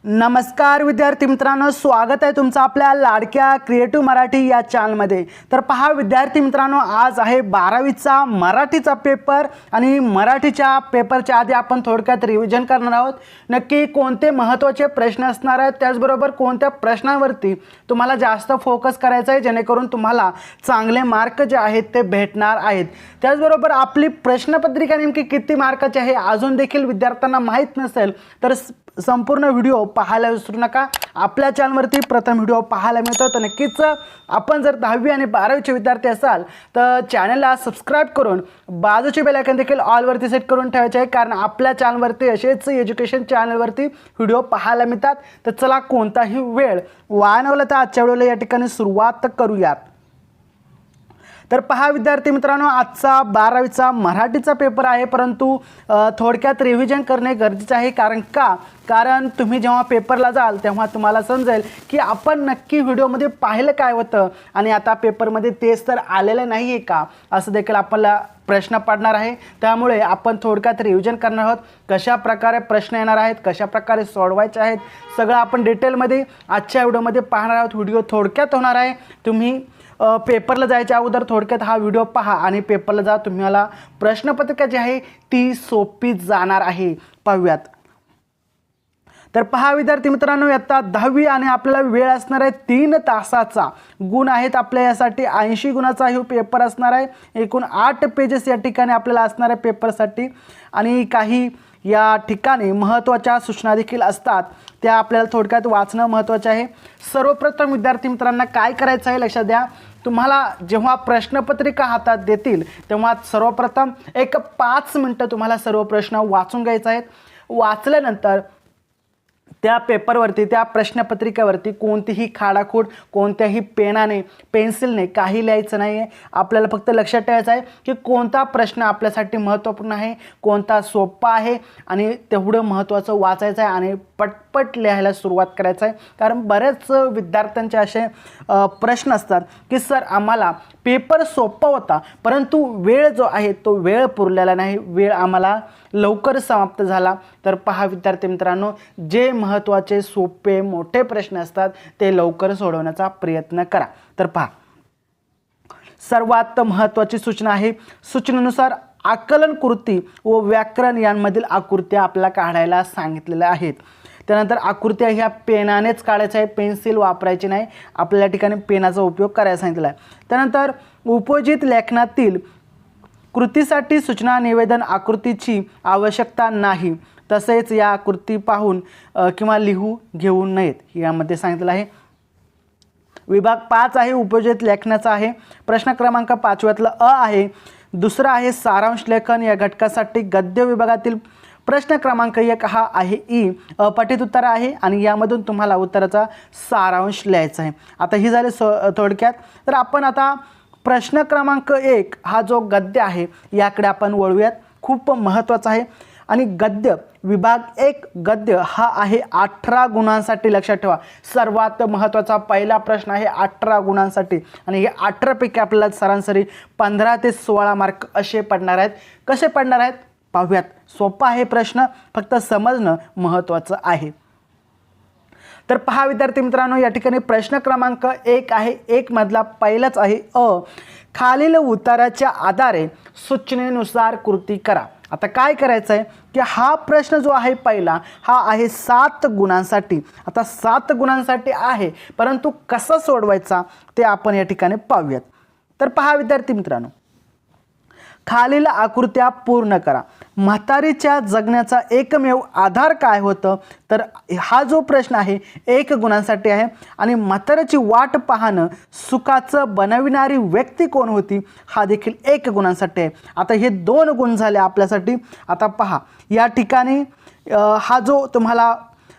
नमस्कार विद्यार्थी मित्रांनो, स्वागत आहे तुमचं आपल्या लाडक्या क्रिएटिव्ह मराठी या चॅनलमध्ये। तर पहा विद्यार्थी मित्रांनो, आज आहे 12वीचा मराठीचा पेपर आणि मराठीच्या पेपरच्या आधी आपण थोडक्यात रिव्हिजन करणार आहोत। नक्की कोणते महत्त्वाचे प्रश्न असणार आहेत, त्याचबरोबर कोणत्या प्रश्नांवरती तुम्हाला जास्त फोकस करायचा आहे जेणेकरून तुम्हाला चांगले मार्क जे आहेत ते भेटणार आहेत। त्याचबरोबर आपली प्रश्नपत्रिका नेमकी किती मार्काची आहे अजून देखील विद्यार्थ्यांना माहीत नसेल तर संपूर्ण व्हिडिओ पाहायला विसरू नका। आपल्या चॅनलवरती प्रथम व्हिडिओ पाहायला मिळतो, तर नक्कीच आपण जर 10वी आणि 12वीचे विद्यार्थी असाल तर चॅनलला सबस्क्राईब करून बाजूचे बेल आयकॉन देखील ऑलवरती सेट करून ठेवायचे आहे, कारण आपल्या चॅनलवरती असेच एज्युकेशन चॅनलवरती व्हिडिओ पाहायला मिळतात। तर चला कोणताही वेळ वाया न घालवता आजच्या व्हिडिओला या ठिकाणी सुरुवात करूयात। तर पहा विद्यार्थी मित्रांनो, आजचा 12वीचा मराठीचा पेपर आहे, परंतु थोडक्यात रिव्हिजन करणे गरजेचे आहे। कारण तुम्ही जेव्हा पेपरला जाल तेव्हा तुम्हाला समजेल की आपण नक्की व्हिडिओमध्ये पाहिलं काय होतं आणि आता पेपरमध्ये तेच तर आलेलं नाही आहे का, असं देखील आपल्याला प्रश्न पडणार आहे। त्यामुळे आपण थोडक्यात रिव्हिजन करणार आहोत, कशा प्रकारे प्रश्न येणार आहेत, कशा प्रकारे सोडवायचे आहेत, सगळं आपण डिटेलमध्ये आजच्या व्हिडिओमध्ये पाहणार आहोत। व्हिडिओ थोडक्यात होणार आहे, तुम्ही पेपरला जायच्या अगोदर थोडक्यात हा व्हिडिओ पहा आणि पेपरला जा, तुम्हाला प्रश्नपत्रिका जी आहे ती सोपी जाणार आहे। पाहूयात। तर पहा विद्यार्थी मित्रांनो, आता 10वी आणि आपल्याला वेळ असणार आहे 3 तासाचा। गुण आहेत आपल्या यासाठी 80 गुणाचा हा पेपर असणार आहे। एकूण 8 पेजेस या ठिकाणी आपल्याला असणार आहे पेपरसाठी आणि काही या ठिकाणी महत्त्वाच्या सूचना देखील असतात, त्या आपल्याला थोडक्यात वाचणं महत्त्वाचं आहे। सर्वप्रथम विद्यार्थी मित्रांना काय करायचं आहे लक्षात द्या, तुम्हाला जेव्हा प्रश्नपत्रिका हातात देतील तेव्हा सर्वप्रथम एक 5 मिनिटं तुम्हाला सर्व प्रश्न वाचून घ्यायचे आहेत। वाचल्यानंतर त्या पेपरवरती, त्या प्रश्नपत्रिकेवरती कोणतीही खाडाखोड कोणत्याही पेनाने पेन्सिलने काही लिहायचं नाही आहे। आपल्याला फक्त लक्षात ठेवायचं आहे की कोणता प्रश्न आपल्यासाठी महत्त्वपूर्ण आहे, कोणता सोपा आहे आणि तेवढं महत्त्वाचं वाचायचं आहे आणि पटपट लिहायला सुरुवात करायचं आहे। कारण बरेच विद्यार्थ्यांचे असे प्रश्न असतात की सर आम्हाला पेपर सोपा होता परंतु वेळ जो आहे तो वेळ पुरलेला नाही, वेळ आम्हाला लवकर समाप्त झाला। तर पहा विद्यार्थी मित्रांनो, जे महत्त्वाचे सोपे मोठे प्रश्न असतात ते लवकर सोडवण्याचा प्रयत्न करा। तर पहा, सर्वात महत्त्वाची सूचना आहे, सूचनेनुसार आकलन कृती व व्याकरण यांमधील आकृत्या आपल्याला काढायला सांगितलेल्या आहेत। त्यानंतर आकृत्या ह्या पेनानेच काढायच्या आहे, पेन्सिल वापरायची नाही, आपल्या ठिकाणी पेनाचा उपयोग करायला सांगितलेला आहे। त्यानंतर उपयोजित लेखनातील कृतीसाठी सूचना निवेदन आकृतीची आवश्यकता नाही, तसेच या आकृती पाहून किंवा लिहू घेऊ नयेत यामध्ये सांगितलं आहे। विभाग 5 आहे उपयोजित लेखनाचा आहे। प्रश्न क्रमांक 5व्यातला अ आहे। दुसरा आहे सारांश लेखन, या घटकासाठी गद्य विभागातील प्रश्न क्रमांक 1 हा आहे ई, अपठित उत्तर आहे आणि यामधून तुम्हाला उत्तराचा सारांश लिहायचा आहे। आता ही झाली थोडक्यात। तर आपण आता प्रश्न क्रमांक 1 हा जो गद्य आहे याकडे आपण वळूयात, खूप महत्त्वाचा आहे। आणि गद्य विभाग 1 गद्य हा आहे 18 गुणांसाठी। लक्षात ठेवा, सर्वात महत्त्वाचा पहिला प्रश्न आहे 18 गुणांसाठी आणि हे 18 पैकी आपल्याला सरासरी 15 ते 16 मार्क असे पडणार आहेत। कसे पडणार आहेत पाहूयात। सोपा आहे प्रश्न, फक्त समजणं महत्त्वाचं आहे। तर पहा विद्यार्थी मित्रांनो, या ठिकाणी प्रश्न क्रमांक 1 आहे, 1 मधला पहिलाच आहे अ, खालील उत्तराच्या आधारे सूचनेनुसार कृती करा। आता काय करायचं आहे की हा प्रश्न जो आहे पहिला हा आहे 7 गुणांसाठी। आता 7 गुणांसाठी आहे, परंतु कसा सोडवायचा ते आपण या ठिकाणी पाहूयात। तर पहा विद्यार्थी मित्रांनो, खालील आकृत्या पूर्ण करा। म्हातारीच्या जगण्याचा एकमेव आधार काय होतं, तर हा जो प्रश्न आहे 1 गुणांसाठी आहे आणि म्हातारीची वाट पाहणं सुखाचं बनविणारी व्यक्ती कोण होती, हा देखील 1 गुणांसाठी आहे। आता हे 2 गुण झाले आपल्यासाठी। आता पहा या ठिकाणी हा जो तुम्हाला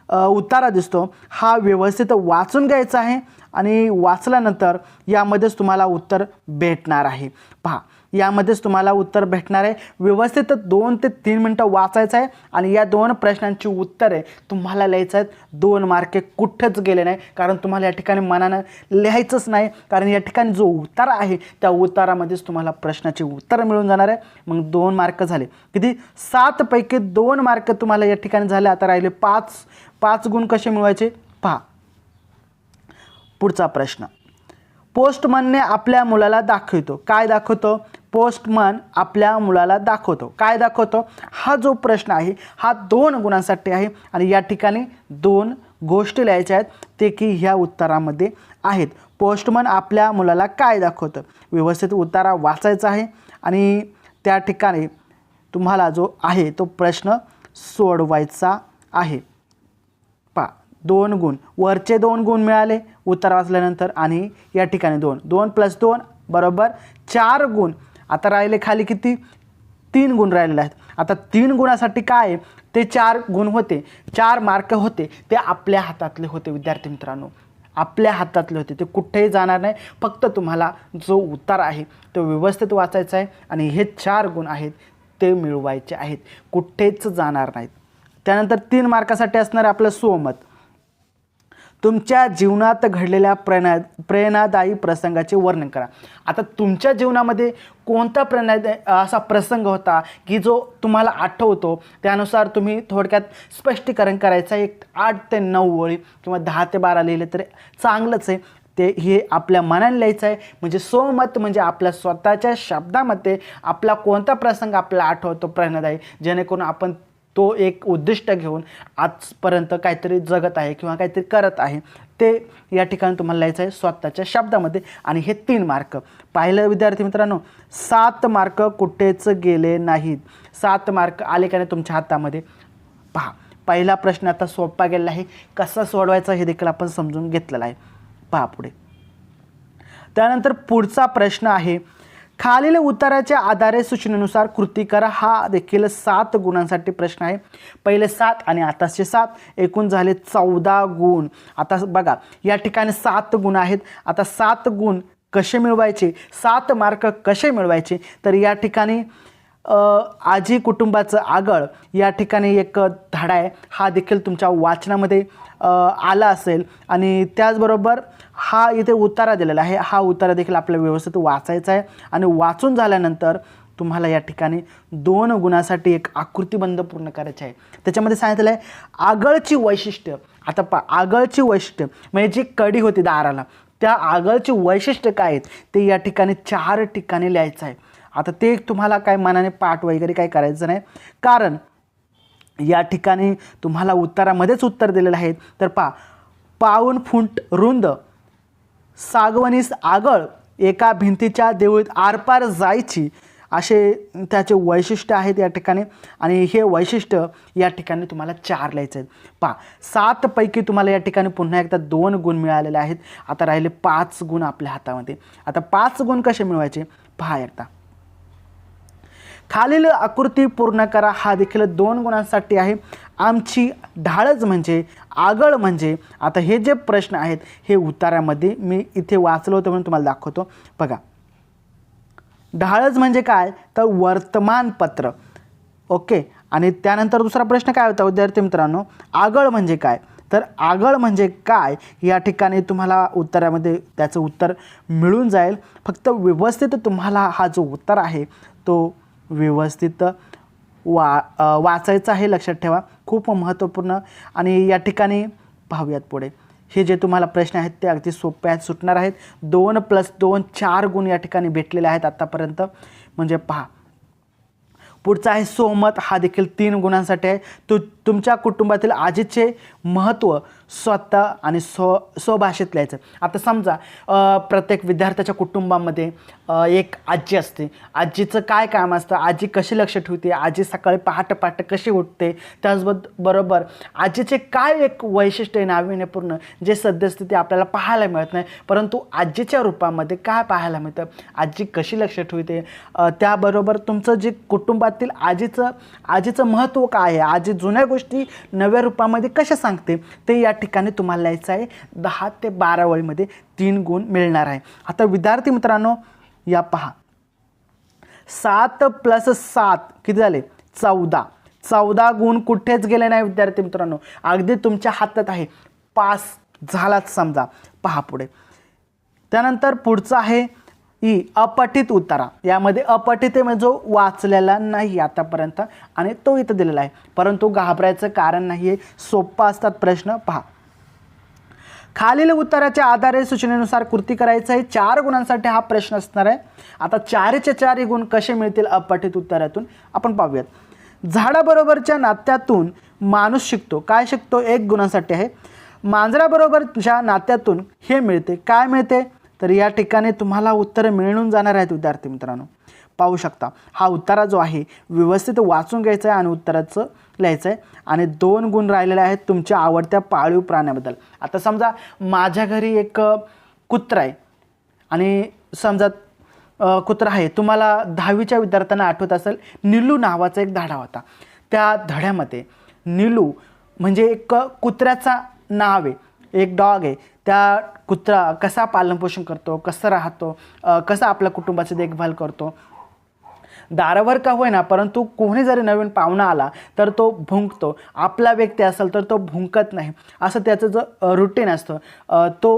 उत्तरा दिसतो हा व्यवस्थित वाचून घ्यायचा आहे आणि वाचल्यानंतर यामध्येच तुम्हाला उत्तर भेटणार आहे। पहा यामध्येच तुम्हाला उत्तर भेटणार आहे. व्यवस्थित 2 ते 3 मिनटं वाचायचं आहे आणि या 2 प्रश्नांची उत्तरे तुम्हाला लिहायचं आहेत. 2 मार्क कुठंच गेले नाही, कारण तुम्हाला या ठिकाणी मनानं लिहायचंच नाही, कारण या ठिकाणी जो उतारा आहे त्या उतारामध्येच तुम्हाला प्रश्नाचे उत्तर मिळून जाणार आहे. मग 2 मार्क झाले. किती? 7 पैकी 2 मार्क तुम्हाला या ठिकाणी झाले. आता राहिले 5 गुण कसे मिळवायचे पहा. पुढचा प्रश्न, पोस्टमनने आपल्या मुलाला दाखवतो. काय दाखवतो? पोस्टमन आपल्या मुलाला दाखवतो. काय दाखवतो? हा जो प्रश्न आहे हा 2 गुणांसाठी आहे आणि या ठिकाणी 2 गोष्टी लिहायच्या आहेत, ते की ह्या उत्तरामध्ये आहेत. पोस्टमन आपल्या मुलाला काय दाखवतं? व्यवस्थित उत्तरा वाचायचा आहे आणि त्या ठिकाणी तुम्हाला जो आहे तो प्रश्न सोडवायचा आहे. पहा, 2 गुण, वरचे 2 गुण मिळाले उत्तर वाचल्यानंतर आणि या ठिकाणी 2 + 2 बरोबर 4 गुण. आता राहिले खाली किती? 3 गुण राहिलेले आहेत. आता 3 गुणासाठी काय आहे? ते 4 गुण होते, 4 मार्क होते, ते आपल्या हातातले होते विद्यार्थी मित्रांनो, आपल्या हातातले होते, ते कुठेही जाणार नाही. फक्त तुम्हाला जो उत्तर आहे तो व्यवस्थित वाचायचा आहे आणि हे 4 गुण आहेत ते मिळवायचे आहेत, कुठेच जाणार नाहीत. त्यानंतर 3 मार्कासाठी असणार आपलं स्वमत. तुमच्या जीवनात घडलेल्या प्रेरणादायी प्रसंगाचे वर्णन करा. आता तुमच्या जीवनामध्ये कोणता असा प्रसंग होता की जो तुम्हाला आठवतो, त्यानुसार तुम्ही थोडक्यात स्पष्टीकरण करायचं. एक 8 ते 9 ओळी किंवा 10 ते 12 लिहिले तरी चांगलंच आहे. ते हे आपल्या मनाने लिहायचं आहे. म्हणजे स्वमत म्हणजे आपल्या स्वतःच्या शब्दामध्ये आपला कोणता प्रसंग आपल्याला आठवतो प्रेरणादायी, जेणेकरून आपण तो एक उद्दिष्ट घेऊन आजपर्यंत काहीतरी जगत आहे किंवा काहीतरी करत आहे, ते या ठिकाणी तुम्हाला लिहायचं आहे स्वतःच्या शब्दामध्ये. आणि हे 3 मार्क पाहिलं विद्यार्थी मित्रांनो, 7 मार्क कुठेच गेले नाहीत. 7 मार्क आले का नाही तुमच्या हातामध्ये? पहा, पहिला प्रश्न आता सोपा गेलेला आहे, कसा सोडवायचा हे देखील आपण समजून घेतलेलं आहे. पहा पुढे. त्यानंतर पुढचा प्रश्न आहे, खालील उत्तराच्या आधारे सूचनेनुसार कृती करा. हा देखील 7 गुणांसाठी प्रश्न आहे. पहिले 7 आणि आताचे 7, एकूण झाले 14 गुण. आता बघा, या ठिकाणी 7 गुण आहेत. आता 7 गुण कसे मिळवायचे, 7 मार्क कसे मिळवायचे? तर या ठिकाणी आजी कुटुंबाचं आगळ या ठिकाणी एक धडा आहे, हा देखील तुमच्या वाचनामध्ये आला असेल. आणि त्याचबरोबर हा इथे उतारा दिलेला आहे, हा उतारा देखील आपल्याला व्यवस्थित वाचायचा आहे. आणि वाचून झाल्यानंतर तुम्हाला या ठिकाणी 2 गुणासाठी एक आकृतीबंध पूर्ण करायची आहे. त्याच्यामध्ये सांगितलेलं आहे आगळची वैशिष्ट्य. आता आगळची वैशिष्ट्य म्हणजे जी कडी होती दाराला, त्या आगळची वैशिष्ट्य काय आहेत ते या ठिकाणी 4 ठिकाणी लिहायचं आहे. आता ते तुम्हाला काय मनाने पाठ वगैरे काय करायचं नाही, कारण या ठिकाणी तुम्हाला उत्तरामध्येच उत्तर दिलेलं आहे. तर पाऊण फूट रुंद सागवनीस आगळ एका भिंतीच्या देवळीत आरपार जायची, असे त्याचे वैशिष्ट्य आहेत या ठिकाणी. आणि हे वैशिष्ट्य या ठिकाणी तुम्हाला 4 लिहायचे आहेत. 7 पैकी तुम्हाला या ठिकाणी पुन्हा एकदा 2 गुण मिळालेले आहेत. आता राहिले 5 गुण आपल्या हातामध्ये. आता 5 गुण कसे मिळवायचे पहा एकदा. खालील आकृती पूर्ण करा. हा देखील 2 गुणांसाठी आहे. आमची ढाळच म्हणजे, आगळ म्हणजे, आता हे जे प्रश्न आहेत हे उतारामध्ये मी इथे वाचलं होतं म्हणून तुम्हाला दाखवतो. बघा, ढाळच म्हणजे काय तर वर्तमानपत्र. ओके. आणि त्यानंतर दुसरा प्रश्न काय होता विद्यार्थी मित्रांनो, आगळ म्हणजे काय? तर आगळ म्हणजे काय या ठिकाणी तुम्हाला उत्तरामध्ये त्याचं उत्तर मिळून जाईल. फक्त व्यवस्थित तुम्हाला हा जो उत्तर आहे तो व्यवस्थित वाचायचा आहे, लक्षात ठेवा, खूप महत्त्वपूर्ण. आणि या ठिकाणी पाहूयात पुढे. हे जे तुम्हाला प्रश्न आहेत ते अगदी सोपे आहेत, सुटणार आहेत. 2 + 2 4 गुण या ठिकाणी भेटलेले आहेत आत्तापर्यंत. म्हणजे पहा, पुढचा आहे सोमत. हा देखील 3 गुणांसाठी आहे. तुमच्या कुटुंबातील आजीचे महत्त्व स्वतः आणि स्वभाषेत लिहायचं. आता समजा प्रत्येक विद्यार्थ्याच्या कुटुंबामध्ये एक आजी असते. आजीचं काय काम असतं, आजी कशी लक्ष ठेवते, आजी सकाळी पहाटे कशी उठते, त्याचबरोबर आजीचे काय एक वैशिष्ट्य आहे नाविन्यपूर्ण, जे सद्यस्थिती आपल्याला पाहायला मिळत नाही, परंतु आजीच्या रूपामध्ये काय पाहायला मिळतं, आजी कशी लक्ष ठेवते. त्याबरोबर तुमचं जे कुटुंबातील आजीचं महत्त्व काय आहे, आजी जुन्या गोष्टी नव्या रूपामध्ये कशा सांगते, ते या ठिकाणी तुम्हाला लिहायचं आहे. 10 ते 12 ओळीमध्ये 3 गुण मिळणार आहे. आता विद्यार्थी मित्रांनो, या पहा, 7 + 7 किती झाले 14. 14 गुण कुठेच गेले नाही विद्यार्थी मित्रांनो, अगदी तुमच्या हातात आहे, पास झालाच समजा. पहा पुढे. त्यानंतर पुढचं आहे ई अपठित उतारा. यामध्ये अपठित म्हणजे जो वाचलेला नाही आतापर्यंत आणि तो इथं दिलेला आहे, परंतु घाबरायचं कारण नाही आहे, सोप्पा असतात प्रश्न. पहा, खालील उत्तराच्या आधारे सूचनेनुसार कृती करायचं आहे. 4 गुणांसाठी हा प्रश्न असणार आहे. आता 4चे 4 गुण कसे मिळतील अपठित उत्तरातून आपण पाहूयात. झाडाबरोबरच्या नात्यातून माणूस शिकतो. काय शिकतो? 1 गुणांसाठी आहे. मांजराबरोबरच्या नात्यातून हे मिळते. काय मिळते? तर या ठिकाणी तुम्हाला उत्तरं मिळून जाणार आहेत विद्यार्थी मित्रांनो. पाहू शकता, हा उत्तरा जो आहे व्यवस्थित वाचून घ्यायचा आहे आणि उत्तराचं लिहायचं आहे. आणि 2 गुण राहिलेले आहेत तुमच्या आवडत्या पाळीव प्राण्याबद्दल. आता समजा माझ्या घरी एक कुत्रा आहे आणि समजा कुत्रा आहे. तुम्हाला 10वीच्या विद्यार्थ्यांना आठवत असेल, निलू नावाचा एक धडा होता. त्या धड्यामध्ये निलू म्हणजे एक कुत्र्याचा नाव आहे, एक डॉग आहे. त्या कुत्रा कसा पालनपोषण करतो, कसं राहतो, कसं आपल्या कुटुंबाची देखभाल करतो, दारावर का होईना परंतु कोणी जरी नवीन पाहुणा आला तर तो भुंकतो, आपला व्यक्ती असेल तर तो भुंकत नाही, असं त्याचं जो रुटीन असतं तो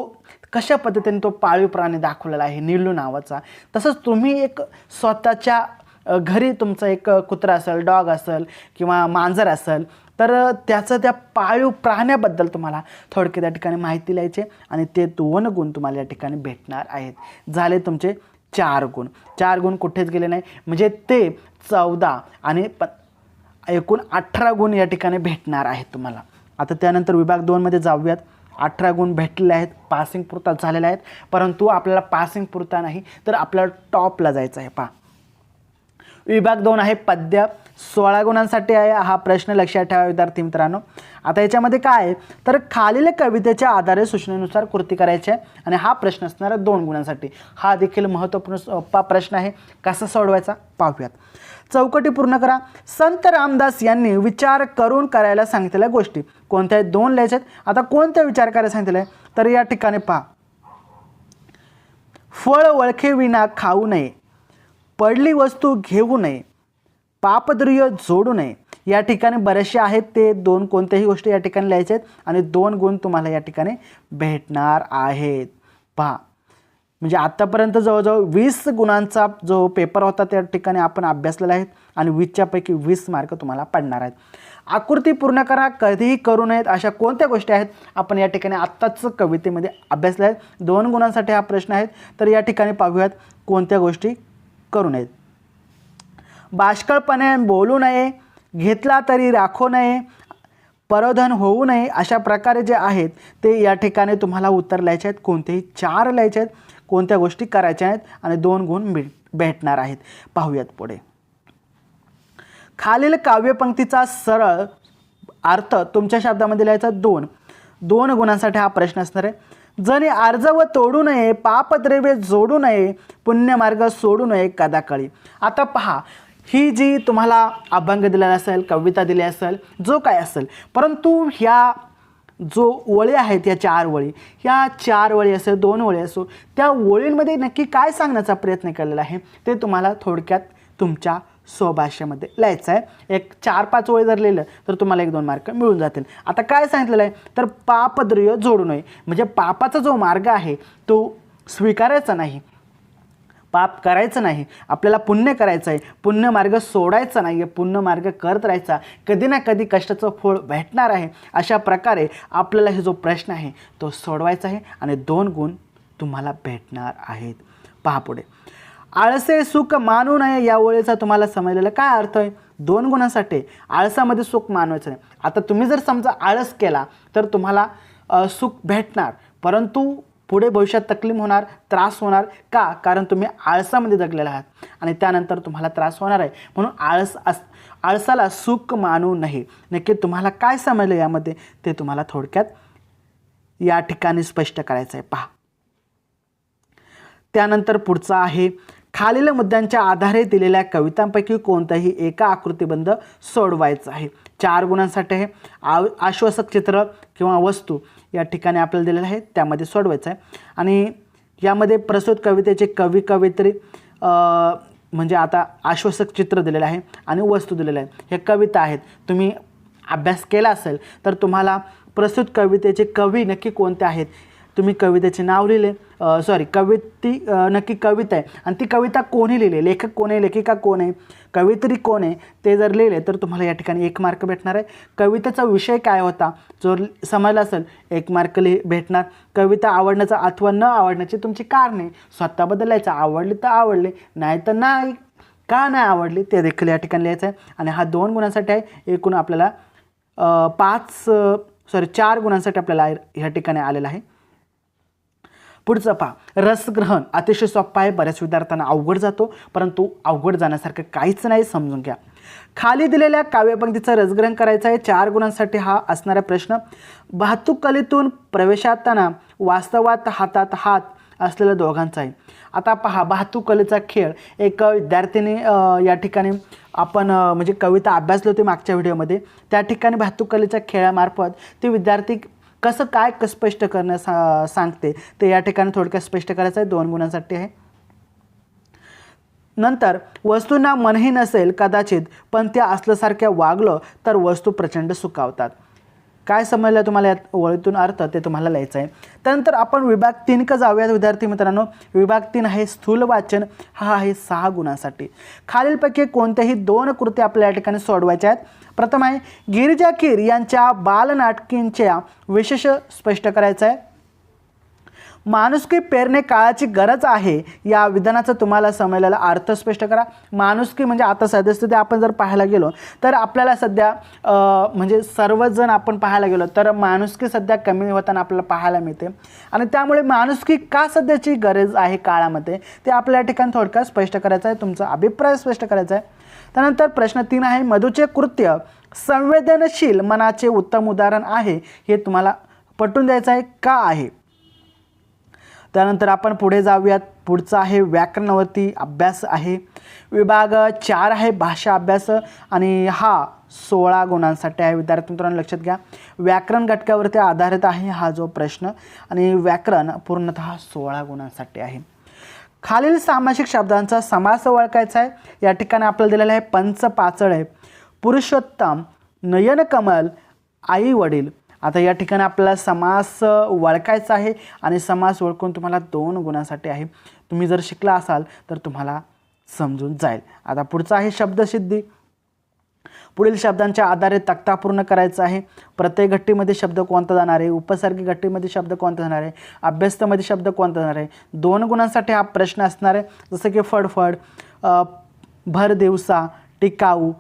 कशा पद्धतीने तो पाळीव प्राणी दाखवलेला आहे निलू नावाचा. तसंच तुम्ही एक स्वतःच्या घरी तुमचा एक कुत्रा असेल, डॉग असेल किंवा मांजर असेल तर त्याचं त्या पाळीव प्राण्याबद्दल तुम्हाला थोडक्यात त्या ठिकाणी माहिती लिहायची आणि ते 2 गुण तुम्हाला या ठिकाणी भेटणार आहेत. झाले तुमचे 4 गुण. 4 गुण कुठेच गेले नाही म्हणजे ते 14 आणि एकूण 18 गुण या ठिकाणी भेटणार आहेत तुम्हाला. आता त्यानंतर विभाग 2 मध्ये जाऊयात. 18 गुण भेटलेले आहेत, पासिंग पुरता झालेले आहेत, परंतु आपल्याला पासिंग पुरता नाही तर आपल्याला टॉपला जायचं आहे. पहा, विभाग 2 आहे पद्य. 16 गुणांसाठी आहे हा प्रश्न, लक्षात ठेवा विद्यार्थी मित्रांनो. आता याच्यामध्ये काय आहे तर खालील कवितेच्या आधारे सूचनेनुसार कृती करायची आहे आणि हा प्रश्न असणार आहे 2 गुणांसाठी. हा देखील महत्त्वपूर्ण प्रश्न आहे. कसा सोडवायचा पाहूयात. चौकटी पूर्ण करा. संत रामदास यांनी विचार करून करायला सांगितलेल्या गोष्टी कोणत्या? 2 लिहायच्यात. आता कोणत्या विचार करायला सांगितले तर या ठिकाणी पहा, फळ ओळखेविना खाऊ नये, पडली वस्तू घेऊ नये, पापद्रिय जोडू नये. या ठिकाणी बरेचसे आहेत, ते 2 कोणत्याही गोष्टी या ठिकाणी लिहायचे आहेत आणि 2 गुण तुम्हाला या ठिकाणी भेटणार आहेत. पहा, म्हणजे आत्तापर्यंत जवळजवळ 20 गुणांचा जो पेपर होता त्या ठिकाणी आपण अभ्यासलेला आहे आणि 20च्या पैकी 20 मार्क तुम्हाला पडणार आहेत. आकृती पूर्ण करा, कधीही करू नयेत, अशा कोणत्या गोष्टी आहेत आपण या ठिकाणी आत्ताच कवितेमध्ये अभ्यासल्या आहेत. 2 गुणांसाठी हा प्रश्न आहे. तर या ठिकाणी पाहूयात कोणत्या गोष्टी करू नयेत. बाष्कळपणे बोलू नये, घेतला तरी राखू नये, परोधन होऊ नये. अशा प्रकारे जे आहेत ते या ठिकाणी तुम्हाला उत्तर लिहायचे आहेत. कोणतेही 4 लिहायचे आहेत, कोणत्या गोष्टी करायच्या आहेत आणि 2 गुण भेटणार आहेत. पाहूयात पुढे. खालील काव्यपंक्तीचा सरळ अर्थ तुमच्या शब्दामध्ये लिहायचा. 2 गुणांसाठी हा प्रश्न असणार आहे. जणे अर्जव तोडू नये, पापद्रव्ये जोडू नये, पुण्यमार्ग सोडू नये कदाकाळी. आता पहा, ही जी तुम्हाला अभंग दिलेला असेल, कविता दिली असेल, जो काय असेल, परंतु ह्या जो ओळी आहेत या 4 वळी, ह्या 4 वळी असो 2 वळी असो, त्या ओळींमध्ये नक्की काय सांगण्याचा प्रयत्न केलेला आहे ते तुम्हाला थोडक्यात तुमच्या स्वभाषेमध्ये लिहायचं आहे. एक 4-5 ओळी जर लिहिलं तर तुम्हाला 1-2 मार्क मिळून जातील. आता काय सांगितलेलं आहे तर पापद्रिय जोडू नये, म्हणजे पापाचा जो मार्ग आहे तो स्वीकारायचा नाही, पाप करायचं नाही, आपल्याला पुण्य करायचं आहे, पुण्य मार्ग सोडायचा नाही आहे, पुण्य मार्ग करत राहायचा, कधी ना कधी कष्टाचं फळ भेटणार आहे. अशा प्रकारे आपल्याला हे जो प्रश्न आहे तो सोडवायचा आहे आणि 2 गुण तुम्हाला भेटणार आहेत. पहा पुढे. आळसे सुख मानू नये, या ओळीचा तुम्हाला समजलेला काय अर्थ आहे? 2 गुणांसाठी आळसामध्ये सुख मानवायचं नाही. आता तुम्ही जर समजा आळस केला तर तुम्हाला सुख भेटणार, परंतु पुढे भविष्यात तकलीफ होणार, त्रास होणार. का? कारण तुम्ही आळसामध्ये जगलेला आहात आणि त्यानंतर तुम्हाला त्रास होणार आहे. म्हणून आळसाला सुख मानू नये. नक्की तुम्हाला काय समजलं यामध्ये ते तुम्हाला थोडक्यात या ठिकाणी स्पष्ट करायचं आहे. पहा, त्यानंतर पुढचा आहे खालील मुद्द्यांच्या आधारे दिलेल्या कवितांपैकी कोणताही एका आकृतिबंध सोडवायचा आहे. 4 गुणांसाठी आहे. आश्वासक चित्र किंवा वस्तू या ठिकाणी आपल्याला दिलेलं आहे, त्यामध्ये सोडवायचं आहे. आणि यामध्ये प्रस्तुत कवितेचे कवी कवयित्री म्हणजे आता आश्वासक चित्र दिलेलं आहे आणि वस्तू दिलेलं आहे. हे कविता आहेत. तुम्ही अभ्यास केला असेल तर तुम्हाला प्रस्तुत कवितेचे कवी नक्की कोणते आहेत, तुम्ही कवितेचे नाव लिहिले, नक्की कविता आहे आणि ती कविता कोणी लिहिली, लेखक कोण आहे, लेखिका कोण आहे, कवयित्री कोण आहे, ते जर लिहिले तर तुम्हाला या ठिकाणी 1 मार्क भेटणार आहे. कवितेचा विषय काय होता जर समजला असेल 1 मार्क भेटणार. कविता आवडण्याचा अथवा न आवडण्याची तुमची कारणे स्वतःबद्दल लिहायचं, आवडली तर आवडली, नाही तर नाही, का नाही आवडली ते देखील या ठिकाणी लिहायचं आहे. आणि हा 2 गुणांसाठी आहे. एकूण आपल्याला 4 गुणांसाठी आपल्याला ह्या ठिकाणी आलेला आहे. पुढचं पहा, रसग्रहण अतिशय सोपा आहे. बऱ्याच विद्यार्थ्यांना अवघड जातो, परंतु अवघड जाण्यासारखं काहीच नाही, समजून घ्या. खाली दिलेल्या काव्यपंक्तीचं रसग्रहण करायचं आहे. 4 गुणांसाठी हा असणारा प्रश्न. वाहतूक कलेतून प्रवेशातना वास्तवात हातात हात असलेल्या दोघांचा आहे. आता पहा, वाहतूक कलेचा खेळ एक विद्यार्थीने या ठिकाणी आपण म्हणजे कविता अभ्यासली होती मागच्या व्हिडिओमध्ये. त्या ठिकाणी वाहतूक कलेच्या खेळामार्फत ते विद्यार्थी कसं काय स्पष्ट करण्यास सांगते ते या ठिकाणी थोडक्यात स्पष्ट करायचं आहे. 2 गुणांसाठी आहे. नंतर वस्तूंना मनही नसेल कदाचित, पण त्या असल्यासारख्या वागलं तर वस्तू प्रचंड सुखावतात. काय समजलं तुम्हाला यात ओळीतून अर्थ ते तुम्हाला लिहायचं आहे. त्यानंतर आपण विभाग 3 का जाऊयात विद्यार्थी मित्रांनो. विभाग 3 आहे स्थूल वाचन. हा आहे 6 गुणांसाठी. खालीलपैकी कोणत्याही 2 कृती आपल्या या ठिकाणी सोडवायच्या आहेत. प्रथम आहे गिरिजा कीर यांच्या बालनाटकींच्या विशेष स्पष्ट करायचं आहे. माणुसकी पेरणे काळाची गरज आहे या विधानाचा तुम्हाला समजलेला अर्थ स्पष्ट करा. माणुसकी म्हणजे आता सद्यस्थिती आपण जर पाहायला गेलो तर आपल्याला सध्या म्हणजे सर्वजण आपण पाहायला गेलो तर माणुसकी सध्या कमी होताना आपल्याला पाहायला मिळते आणि त्यामुळे माणुसकी का सध्याची गरज आहे काळामध्ये ते आपल्या ठिकाणी थोडक्यात स्पष्ट करायचं आहे. तुमचा अभिप्राय स्पष्ट करायचा आहे. त्यानंतर प्रश्न 3 आहे मधुचे कृत्य संवेदनशील मनाचे उत्तम उदाहरण आहे हे तुम्हाला पटवून द्यायचं आहे का आहे. त्यानंतर आपण पुढे जाऊयात. पुढचा आहे व्याकरणावरती अभ्यास आहे. विभाग 4 आहे भाषा अभ्यास आणि हा 16 गुणांसाठी आहे. विद्यार्थी मित्रांनो लक्षात घ्या, व्याकरण घटकावरती आधारित आहे हा जो प्रश्न आणि व्याकरण पूर्णतः 16 गुणांसाठी आहे. खालील सामासिक शब्दांचा समास ओळखायचा आहे. या ठिकाणी आपल्याला दिलेला आहे पंचपाचळ आहे, पुरुषोत्तम, नयनकमल, आई वडील. आता या ठिकाणी आपल्याला समास ओळखायचा आहे आणि समास ओळखून तुम्हाला 2 गुणांसाठी आहे. तुम्ही जर शिकला असाल तर तुम्हाला समजून जाईल. आता पुढचा आहे शब्दसिद्धी. पुढील शब्दांच्या आधारे तक्ता पूर्ण करायचा आहे. प्रत्येक घट्टीमध्ये शब्द कोणता जाणार आहे, उपसर्गी घट्टीमध्ये शब्द कोणता जाणार आहे, अभ्यस्तमध्ये शब्द कोणता जाणार आहे. 2 गुणांसाठी हा प्रश्न असणार आहे. जसं की फडफड, भर दिवसा, टिकाऊ,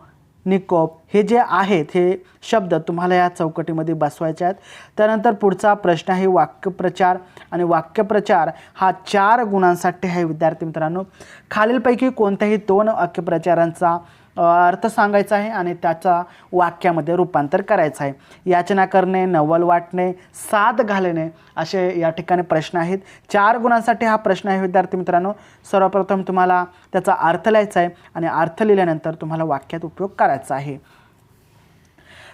निकोप हे जे आहेत हे शब्द तुम्हाला या चौकटीमध्ये बसवायचे आहेत. त्यानंतर पुढचा प्रश्न आहे वाक्यप्रचार आणि वाक्यप्रचार हा 4 गुणांसाठी आहे. विद्यार्थी मित्रांनो खालीलपैकी कोणत्याही 2 वाक्यप्रचारांचा अर्थ सांगायचा आहे आणि त्याचा वाक्यामध्ये रूपांतर करायचं आहे. याचना करणे, नवल वाटणे, साद घालणे असे या ठिकाणी प्रश्न आहेत. 4 गुणांसाठी हा प्रश्न आहे. विद्यार्थी मित्रांनो सर्वप्रथम तुम्हाला त्याचा अर्थ लिहायचा आहे आणि अर्थ लिहिल्यानंतर तुम्हाला वाक्यात उपयोग करायचा आहे.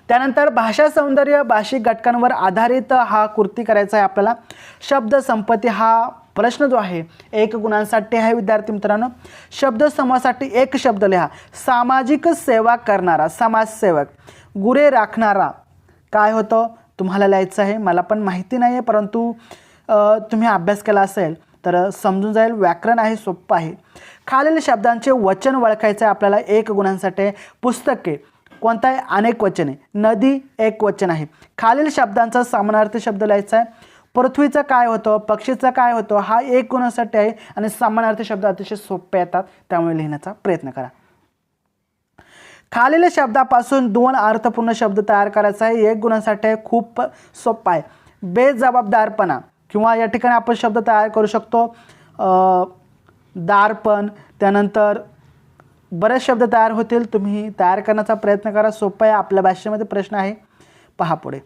त्यानंतर भाषा सौंदर्य भाषिक घटकांवर आधारित हा कृती करायचा आहे आपल्याला. शब्द संपत्ती हा प्रश्न जो आहे 1 गुणांसाठी आहे. विद्यार्थी मित्रांनो शब्द समूहासाठी 1 शब्द लिहा. सामाजिक सेवा करणारा, समाजसेवक. गुरे राखणारा काय होतं तुम्हाला लिहायचं आहे. मला पण माहिती नाही आहे परंतु तुम्ही अभ्यास केला असेल तर समजून जाईल. व्याकरण आहे, सोपं आहे. खालील शब्दांचे वचन ओळखायचं आहे आपल्याला. 1 गुणांसाठी पुस्तके कोणता आहे, अनेक वचन आहे. नदी एक वचन आहे. खालील शब्दांचा समानार्थी शब्द लिहायचा आहे. पृथ्वीचं काय होतं, पक्षीचं काय होतं हा 1 गुणांसाठी आहे आणि समानार्थी शब्द अतिशय सोपे येतात त्यामुळे लिहिण्याचा प्रयत्न करा. खालील शब्दापासून 2 अर्थपूर्ण शब्द तयार करायचा आहे. 1 गुणांसाठी आहे, खूप सोपा आहे. बेजबाबदारपणा किंवा या ठिकाणी आपण शब्द तयार करू शकतो दारपण. त्यानंतर बरेच शब्द तयार होतील, तुम्ही तयार करण्याचा प्रयत्न करा. सोपं आहे, आपल्या भाषेमध्ये प्रश्न आहे. पहा पुढे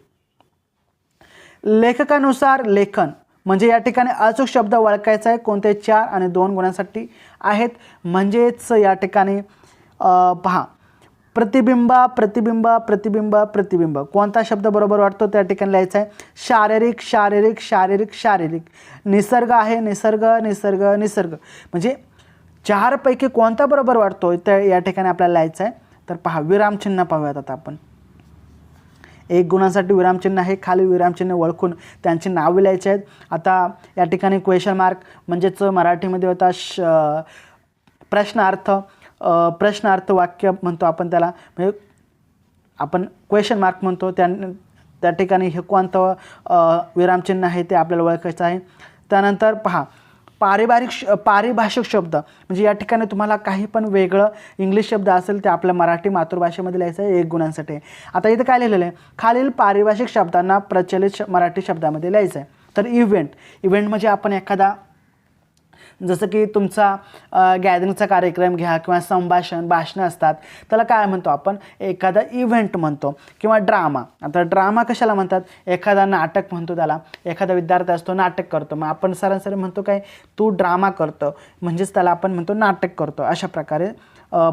लेखकानुसार लेखन म्हणजे या ठिकाणी अचूक शब्द ओळखायचा आहे. कोणते 4 आणि 2 गुणांसाठी आहेत. म्हणजेच या ठिकाणी पहा प्रतिबिंब प्रतिबिंब प्रतिबिंब प्रतिबिंब कोणता शब्द बरोबर वाटतो त्या ठिकाणी लिहायचा आहे. शारीरिक शारीरिक शारीरिक शारीरिक. निसर्ग आहे, निसर्ग निसर्ग निसर्ग म्हणजे चारपैकी कोणता बरोबर वाटतो तर या ठिकाणी आपल्याला लिहायचं आहे. तर पहा विरामचिन्ह पाहूयात आता आपण. 1 गुणांसाठी विरामचिन्ह आहे, खाली विरामचिन्ह ओळखून त्यांची नावे लिहायची आहेत. आता या ठिकाणी क्वेश्चन मार्क म्हणजेच मराठीमध्ये होता प्रश्नार्थ वाक्य म्हणतो आपण त्याला, म्हणजे आपण क्वेश्चन मार्क म्हणतो. त्या ठिकाणी हे कोणतं विरामचिन्ह आहे ते आपल्याला ओळखायचं आहे. त्यानंतर पहा पारिभाषिक शब्द, म्हणजे या ठिकाणी तुम्हाला काही पण वेगळं इंग्लिश शब्द असेल ते आपल्या मराठी मातृभाषेमध्ये लिहायचं आहे 1 गुणांसाठी. आता इथं काय लिहिलेलं आहे, खालील पारिभाषिक शब्दांना प्रचलित मराठी शब्दामध्ये लिहायचं आहे. तर इव्हेंट म्हणजे आपण एखादा, जसं की तुमचा गॅदरिंगचा कार्यक्रम घ्या किंवा भाषणं असतात, त्याला काय म्हणतो आपण, एखादा इव्हेंट म्हणतो. किंवा ड्रामा, आता ड्रामा कशाला म्हणतात, एखादा नाटक म्हणतो त्याला. एखादा विद्यार्थी असतो नाटक करतो, मग आपण सरासरी म्हणतो काय, तू ड्रामा करतो, म्हणजेच त्याला आपण म्हणतो नाटक करतो. अशा प्रकारे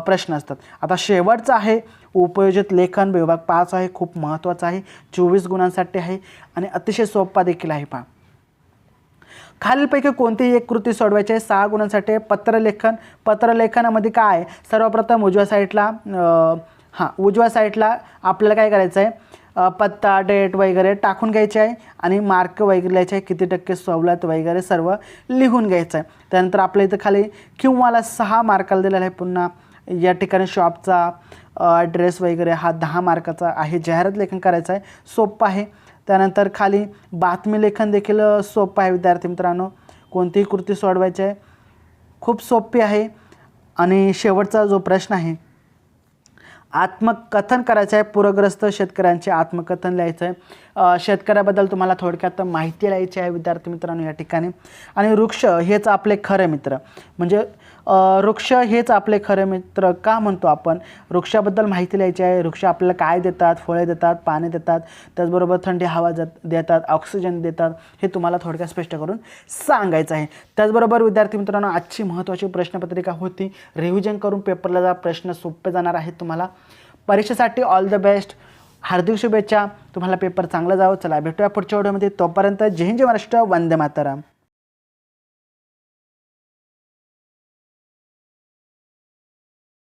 प्रश्न असतात. आता शेवटचा आहे उपयोजित लेखन, विभाग 5 आहे, खूप महत्त्वाचा आहे, 24 गुणांसाठी आहे आणि अतिशय सोपा देखील आहे. पहा खालीलपैकी कोणतीही एक कृती सोडवायची आहे. 6 गुणांसाठी पत्रलेखनामध्ये काय आहे, सर्वप्रथम उजव्या साईडला आपल्याला काय करायचं आहे, पत्ता, डेट वगैरे टाकून घ्यायचे आहे आणि मार्क वगैरे लिहायचे आहे, किती टक्के सवलत वगैरे सर्व लिहून घ्यायचं आहे. त्यानंतर आपल्या इथं खाली किंवाला 6 मार्काला दिलेला आहे. पुन्हा या ठिकाणी शॉपचा ॲड्रेस वगैरे हा 10 मार्काचा आहे. जाहिरात लेखन करायचं आहे, सोपं आहे. त्यानंतर खाली बातमी लेखन देखील सोपं आहे विद्यार्थी मित्रांनो. कोणतीही कृती सोडवायची आहे, खूप सोपी आहे. आणि शेवटचा जो प्रश्न आहे, आत्मकथन करायचं आहे. पूरग्रस्त शेतकऱ्यांचे आत्मकथन लिहायचं आहे. शेतकऱ्याबद्दल तुम्हाला थोडक्यात माहिती लिहायची आहे विद्यार्थी मित्रांनो या ठिकाणी. आणि वृक्ष हेच आपले खरे मित्र, म्हणजे वृक्ष हेच आपले खरे मित्र का म्हणतो आपण, वृक्षाबद्दल माहिती लिहायची आहे. वृक्ष आपल्याला काय देतात, फळे देतात, पाणी देतात, त्याचबरोबर थंडी हवा देतात, ऑक्सिजन देतात, हे तुम्हाला थोडक्यात स्पष्ट करून सांगायचं आहे. त्याचबरोबर विद्यार्थी मित्रांनो आजची महत्त्वाची प्रश्नपत्रिका होती. रिव्हिजन करून पेपरला जा, प्रश्न सोपे जाणार आहेत तुम्हाला. परीक्षेसाठी ऑल द बेस्ट, हार्दिक शुभेच्छा. तुम्हाला पेपर चांगला जावं. चला भेटूया पुढच्या व्हिडिओमध्ये. तोपर्यंत जय हिंद, जय महाराष्ट्र, वंदे मातरम.